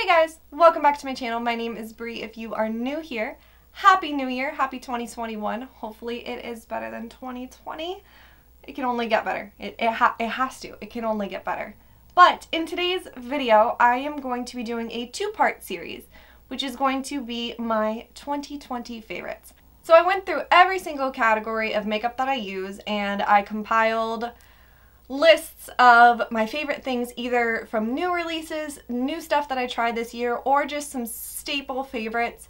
Hey guys, welcome back to my channel. My name is Bree. If you are new here, Happy New Year, Happy 2021. Hopefully it is better than 2020. It can only get better. It has to. It can only get better. But in today's video, I am going to be doing a two-part series, which is going to be my 2020 favorites. So I went through every single category of makeup that I use and I compiled lists of my favorite things, either from new releases, new stuff that I tried this year, or just some staple favorites.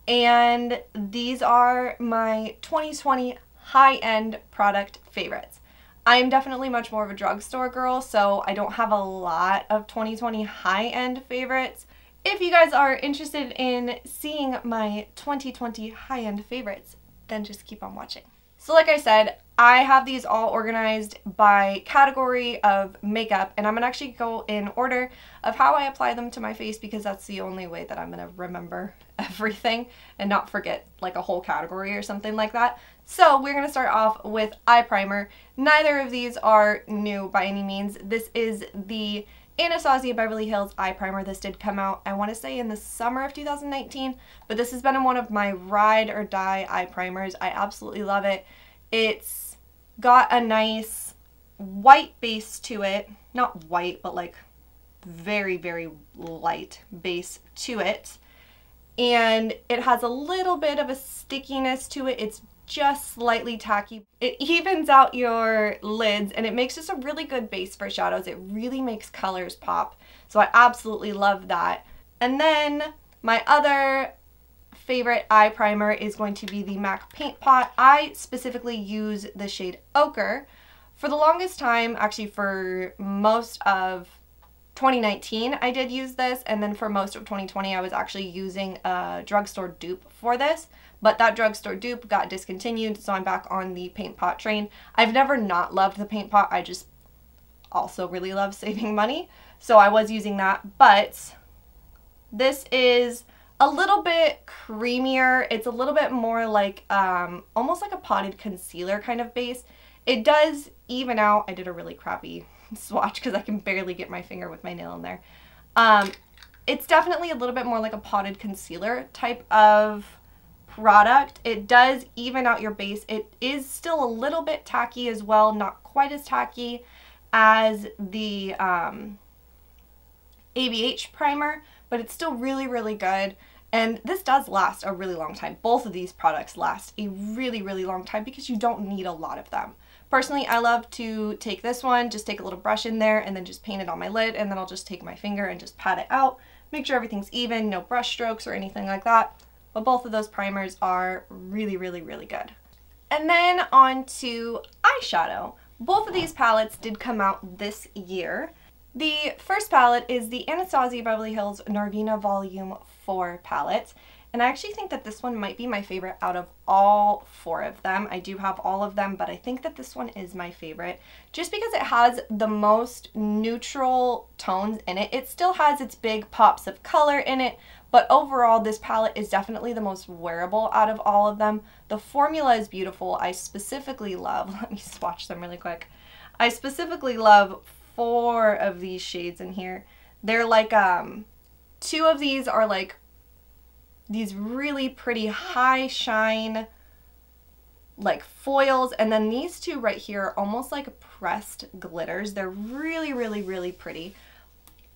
And these are my 2020 high-end product favorites. I am definitely much more of a drugstore girl, so I don't have a lot of 2020 high-end favorites. If you guys are interested in seeing my 2020 high-end favorites, then just keep on watching. So like I said, I have these all organized by category of makeup, and I'm gonna actually go in order of how I apply them to my face because that's the only way that I'm gonna remember everything and not forget like a whole category or something like that. So we're gonna start off with eye primer. Neither of these are new by any means. This is the Anastasia Beverly Hills eye primer. This did come out, I want to say, in the summer of 2019, but this has been one of my ride or die eye primers. I absolutely love it. It's got a nice white base to it. Not white, but like very, very light base to it. And it has a little bit of a stickiness to it. It's just slightly tacky. It evens out your lids and it makes just a really good base for shadows. It really makes colors pop. So I absolutely love that. And then my other favorite eye primer is going to be the MAC Paint Pot. I specifically use the shade Ochre. For the longest time, actually for most of 2019 I did use this, and then for most of 2020 I was actually using a drugstore dupe for this, but that drugstore dupe got discontinued, so I'm back on the Paint Pot train. I've never not loved the Paint Pot, I just also really love saving money, so I was using that. But this is a little bit creamier. It's a little bit more like almost like a potted concealer kind of base. It does even out. I did a really crappy swatch because I can barely get my finger with my nail in there. It's definitely a little bit more like a potted concealer type of product. It does even out your base. It is still a little bit tacky as well, not quite as tacky as the ABH primer, but it's still really, really good. And this does last a really long time. Both of these products last a really, really long time because you don't need a lot of them. Personally, I love to take this one, just take a little brush in there and then just paint it on my lid, and then I'll just take my finger and just pat it out, make sure everything's even, no brush strokes or anything like that. But both of those primers are really, really, really good. And then on to eyeshadow. Both of these palettes did come out this year. The first palette is the Anastasia Beverly Hills Norvina Volume 4 palette. And I actually think that this one might be my favorite out of all four of them. I do have all of them, but I think that this one is my favorite just because it has the most neutral tones in it. It still has its big pops of color in it, but overall this palette is definitely the most wearable out of all of them. The formula is beautiful. I specifically love, let me swatch them really quick. I specifically love 4 of these shades in here. They're like, 2 of these are like these really pretty high shine like foils, and then these 2 right here are almost like pressed glitters. They're really, really, really pretty.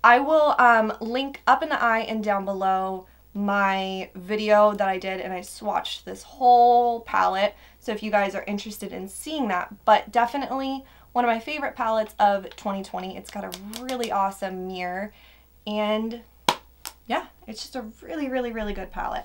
I will link up in the eye and down below my video that I did, and I swatched this whole palette, so if you guys are interested in seeing that. But definitely one of my favorite palettes of 2020. It's got a really awesome mirror, and yeah, it's just a really, really, really good palette.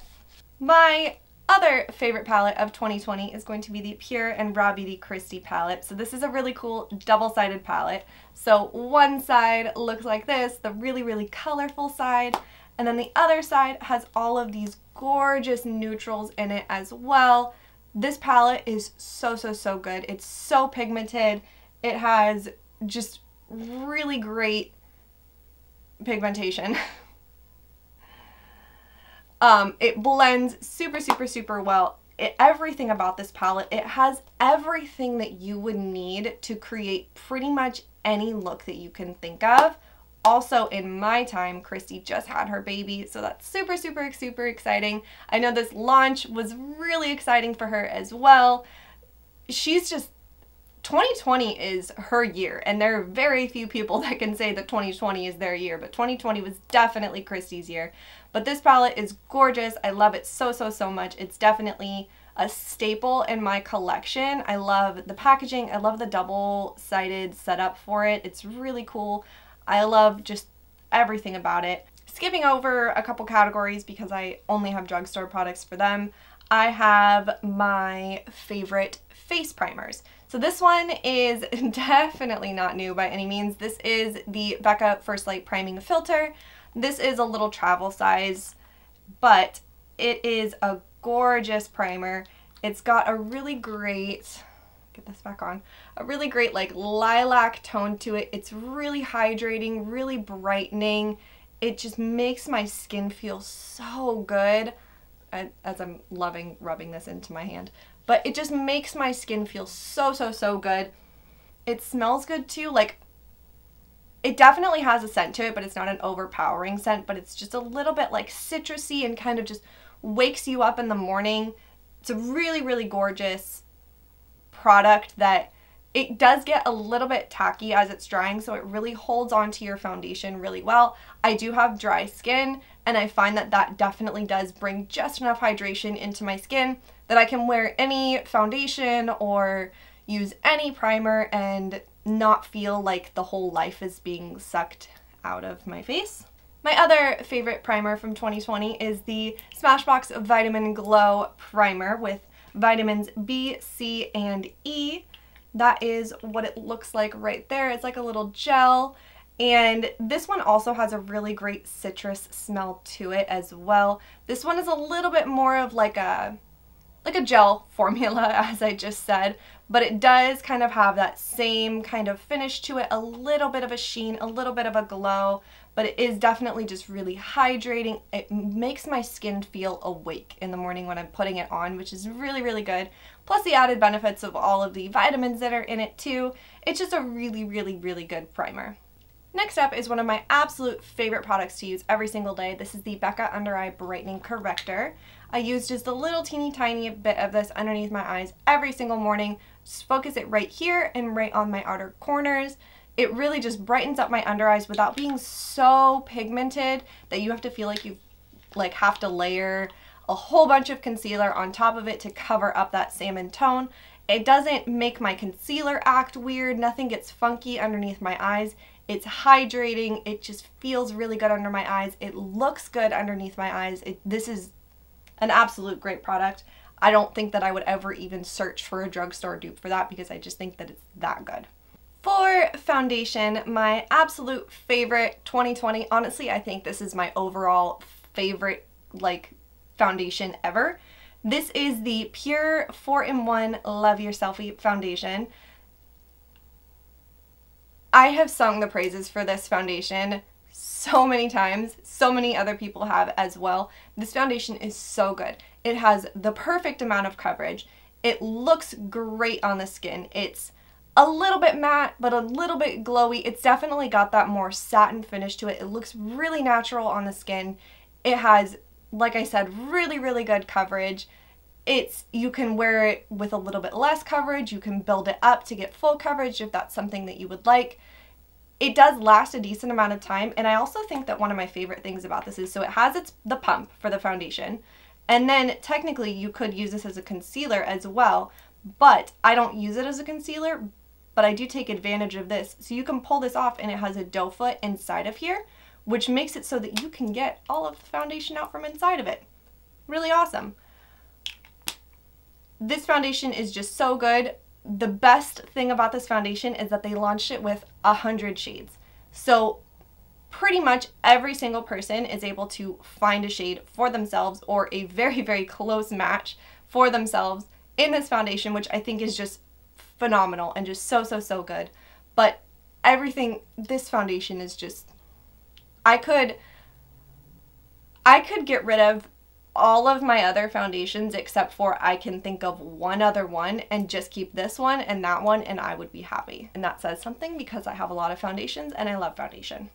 My other favorite palette of 2020 is going to be the Pure and RawBeautyKristi Palette. So this is a really cool double-sided palette. So one side looks like this, the really, really colorful side, and then the other side has all of these gorgeous neutrals in it as well. This palette is so, so, so good. It's so pigmented. It has just really great pigmentation. It blends super, super, super well. Everything about this palette, it has everything that you would need to create pretty much any look that you can think of Also in my time, Christie just had her baby, so that's super, super, super exciting. I know this launch was really exciting for her as well. She's just, 2020 is her year, and there are very few people that can say that 2020 is their year, but 2020 was definitely Christie's year. But this palette is gorgeous. I love it so, so, so much. It's definitely a staple in my collection. I love the packaging. I love the double-sided setup for it. It's really cool. I love just everything about it. Skipping over a couple categories because I only have drugstore products for them, I have my favorite face primers. So this one is definitely not new by any means. This is the Becca First Light Priming Filter. This is a little travel size, but it is a gorgeous primer. It's got a really great, get this back on, a really great like lilac tone to it. It's really hydrating, really brightening. It just makes my skin feel so good, as I'm loving rubbing this into my hand. But it just makes my skin feel so, so, so good. It smells good too. Like, it definitely has a scent to it, but it's not an overpowering scent, but it's just a little bit like citrusy and kind of just wakes you up in the morning. It's a really, really gorgeous product that it does get a little bit tacky as it's drying, so it really holds onto your foundation really well. I do have dry skin, and I find that that definitely does bring just enough hydration into my skin that I can wear any foundation or use any primer and not feel like the whole life is being sucked out of my face. My other favorite primer from 2020 is the Smashbox Vitamin Glow Primer with vitamins B, C, and E. That is what it looks like right there. It's like a little gel. And this one also has a really great citrus smell to it as well. This one is a little bit more of like a gel formula, as I just said, but it does kind of have that same kind of finish to it, a little bit of a sheen, a little bit of a glow, but it is definitely just really hydrating. It makes my skin feel awake in the morning when I'm putting it on, which is really, really good. Plus the added benefits of all of the vitamins that are in it too. It's just a really, really, really good primer. Next up is one of my absolute favorite products to use every single day. This is the Becca Under Eye Brightening Corrector. I use just a little teeny tiny bit of this underneath my eyes every single morning. Just focus it right here and right on my outer corners. It really just brightens up my under eyes without being so pigmented that you have to feel like you have to layer a whole bunch of concealer on top of it to cover up that salmon tone. It doesn't make my concealer act weird. Nothing gets funky underneath my eyes. It's hydrating. It just feels really good under my eyes. It looks good underneath my eyes. This is an absolute great product. I don't think that I would ever even search for a drugstore dupe for that because I just think that it's that good. For foundation, my absolute favorite 2020, honestly, I think this is my overall favorite foundation ever. This is the Pure 4-in-1 Love Your Selfie foundation. I have sung the praises for this foundation so many times. So many other people have as well. This foundation is so good. It has the perfect amount of coverage. It looks great on the skin. It's a little bit matte, but a little bit glowy. It's definitely got that more satin finish to it. It looks really natural on the skin. It has, like I said, really, really good coverage. You can wear it with a little bit less coverage. You can build it up to get full coverage if that's something that you would like. It does last a decent amount of time, and I also think that one of my favorite things about this is, so it has the pump for the foundation, and then technically you could use this as a concealer as well, but I don't use it as a concealer, but I do take advantage of this. So you can pull this off and it has a doe foot inside of here, which makes it so that you can get all of the foundation out from inside of it. Really awesome. This foundation is just so good. The best thing about this foundation is that they launched it with 100 shades. So pretty much every single person is able to find a shade for themselves or a very, very close match for themselves in this foundation, which I think is just phenomenal and just so, so, so good. But everything, this foundation is just, I could get rid of all of my other foundations except for I can think of one other one and just keep this one and that one and I would be happy. And that says something because I have a lot of foundations and I love foundation.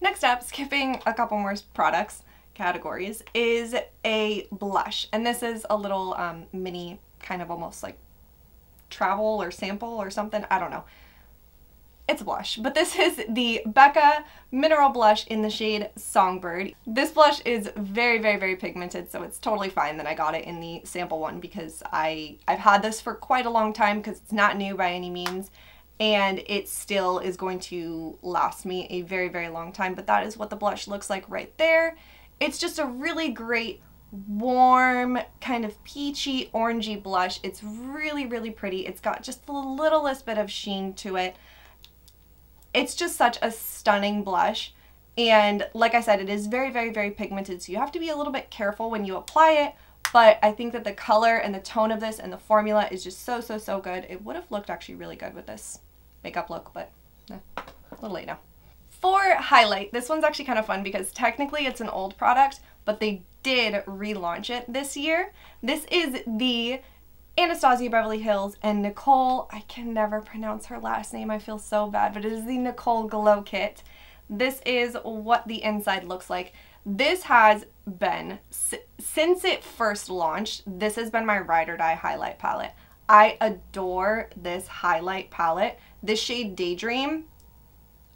Next up, skipping a couple more products categories, is a blush. And this is a little mini, kind of almost like travel or sample or something. I don't know. It's a blush, but this is the Becca Mineral Blush in the shade Songbird. This blush is very, very, very pigmented, so it's totally fine that I got it in the sample one because I've had this for quite a long time because it's not new by any means, and it still is going to last me a very, very long time. But that is what the blush looks like right there. It's just a really great, warm, kind of peachy, orangey blush. It's really, really pretty. It's got just the littlest bit of sheen to it. It's just such a stunning blush, and like I said, it is very, very, very pigmented, so you have to be a little bit careful when you apply it, but I think that the color and the tone of this and the formula is just so, so, so good. It would have looked actually really good with this makeup look, but a little late now. For highlight, this one's actually kind of fun because technically it's an old product, but they did relaunch it this year. This is the Anastasia Beverly Hills and Nicole, I can never pronounce her last name, I feel so bad, but it is the Nicole Glow Kit. This is what the inside looks like. This has been, since it first launched, this has been my ride or die highlight palette. I adore this highlight palette. This shade Daydream,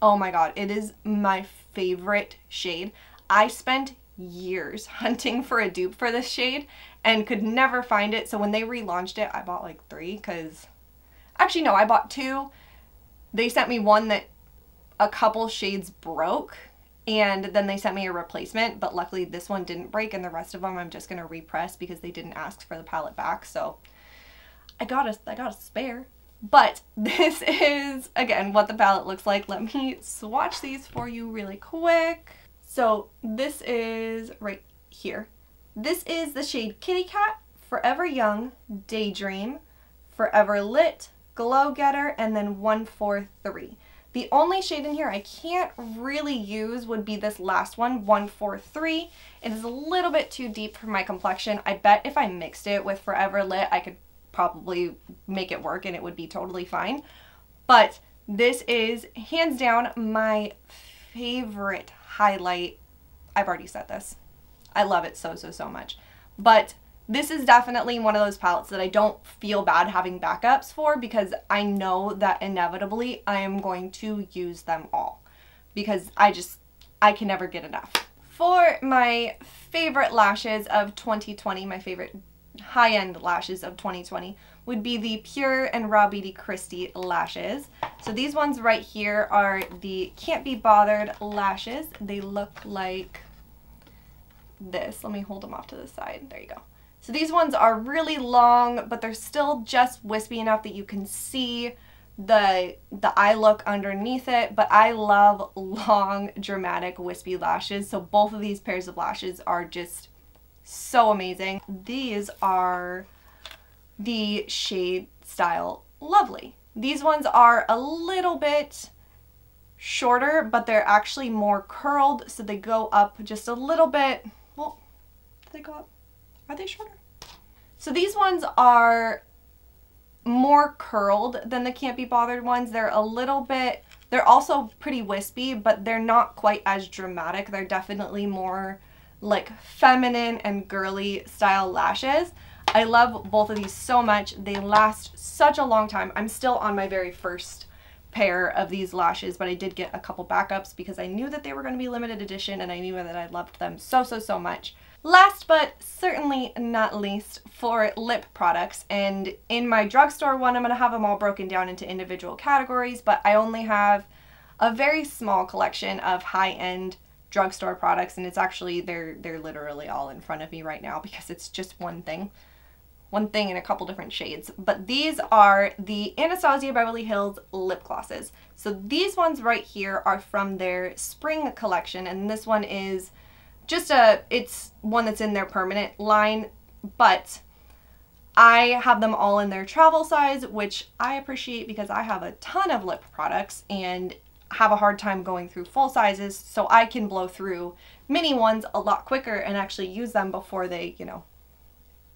oh my god, it is my favorite shade. I spent years hunting for a dupe for this shade and could never find it, so when they relaunched it I bought like 3, because actually no, I bought 2. They sent me one that a couple shades broke, and then they sent me a replacement, but luckily this one didn't break, and the rest of them I'm just gonna repress because they didn't ask for the palette back, so I got a spare. But this is again what the palette looks like. Let me swatch these for you really quick. So this is right here. This is the shade Kitty Cat, Forever Young, Daydream, Forever Lit, Glow Getter, and then 143. The only shade in here I can't really use would be this last one, 143. It is a little bit too deep for my complexion. I bet if I mixed it with Forever Lit, I could probably make it work and it would be totally fine. But this is hands down my favorite highlight. I've already said this. I love it so, so, so much. But this is definitely one of those palettes that I don't feel bad having backups for, because I know that inevitably I am going to use them all, because I can never get enough. For my favorite lashes of 2020, my favorite high-end lashes of 2020 would be the Pure and RawBeautyKristi lashes. So these ones right here are the Can't Be Bothered lashes. They look like this. Let me hold them off to the side. There you go. So these ones are really long, but they're still just wispy enough that you can see the eye look underneath it. But I love long, dramatic, wispy lashes. So both of these pairs of lashes are just so amazing. These are the shade style Lovely. These ones are a little bit shorter, but they're actually more curled, so they go up just a little bit. Well, do they go up? Are they shorter? So these ones are more curled than the Can't Be Bothered ones. They're a little bit, they're also pretty wispy, but they're not quite as dramatic. They're definitely more like feminine and girly style lashes. I love both of these so much. They last such a long time. I'm still on my very first pair of these lashes, but I did get a couple backups because I knew that they were going to be limited edition and I knew that I loved them so, so, so much. Last but certainly not least, for lip products, and in my drugstore one I'm going to have them all broken down into individual categories, but I only have a very small collection of high-end drugstore products, and it's actually, they're literally all in front of me right now because it's just one thing in a couple different shades. But these are the Anastasia Beverly Hills lip glosses. So these ones right here are from their spring collection, and this one is just it's one that's in their permanent line, but I have them all in their travel size, which I appreciate because I have a ton of lip products and have a hard time going through full sizes, so I can blow through mini ones a lot quicker and actually use them before they, you know,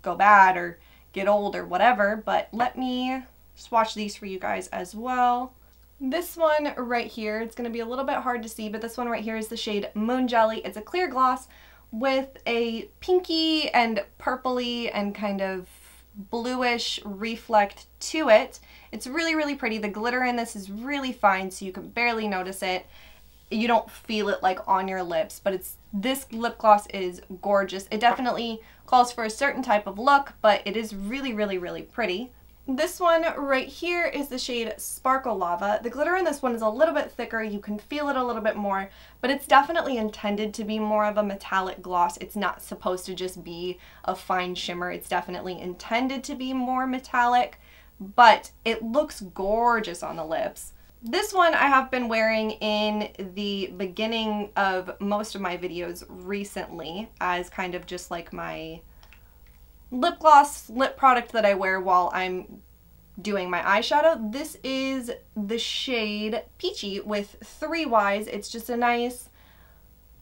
go bad or get old or whatever. But let me swatch these for you guys as well. This one right here, it's going to be a little bit hard to see, but this one right here is the shade Moon Jelly. It's a clear gloss with a pinky and purpley and kind of bluish reflect to it. It's really, really pretty. The glitter in this is really fine, so you can barely notice it. You don't feel it like on your lips, but this lip gloss is gorgeous. It definitely calls for a certain type of look, but it is really, really, really pretty. This one right here is the shade Sparkle Lava. The glitter in this one is a little bit thicker. You can feel it a little bit more, but it's definitely intended to be more of a metallic gloss. It's not supposed to just be a fine shimmer. It's definitely intended to be more metallic, but it looks gorgeous on the lips. This one I have been wearing in the beginning of most of my videos recently as kind of just like my lip gloss, lip product that I wear while I'm doing my eyeshadow. This is the shade Peachy with 3 Ys. It's just a nice,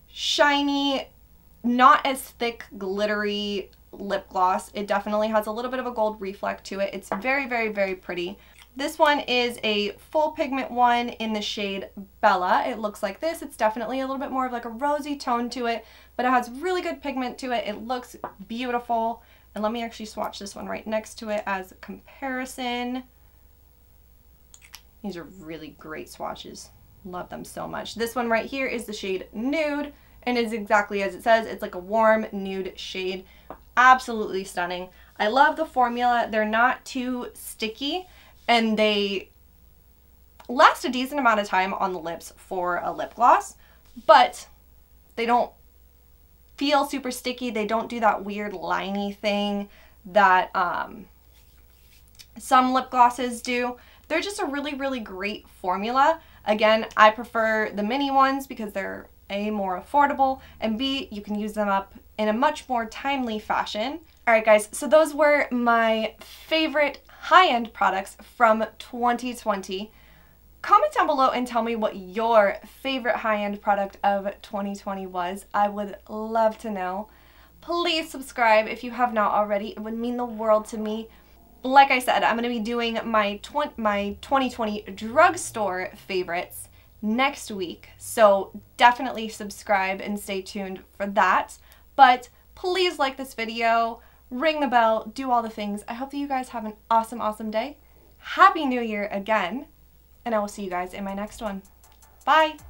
shiny, not as thick, glittery lip gloss. It definitely has a little bit of a gold reflect to it. It's very, very, very pretty. This one is a full pigment one in the shade Bella. It looks like this. It's definitely a little bit more of like a rosy tone to it, but it has really good pigment to it. It looks beautiful. And let me actually swatch this one right next to it as a comparison. These are really great swatches. Love them so much. This one right here is the shade Nude, and it's exactly as it says. It's like a warm nude shade. Absolutely stunning. I love the formula. They're not too sticky, and they last a decent amount of time on the lips for a lip gloss, but they don't feel super sticky. They don't do that weird liney thing that some lip glosses do. They're just a really, really great formula. Again, I prefer the mini ones because they're A, more affordable, and B, you can use them up in a much more timely fashion. Alright guys, so those were my favorite high-end products from 2020. Comment down below and tell me what your favorite high-end product of 2020 was. I would love to know. Please subscribe if you have not already. It would mean the world to me. Like I said, I'm going to be doing my 2020 drugstore favorites next week, so definitely subscribe and stay tuned for that. But please like this video, ring the bell, do all the things. I hope that you guys have an awesome, awesome day. Happy New Year again, and I will see you guys in my next one. Bye!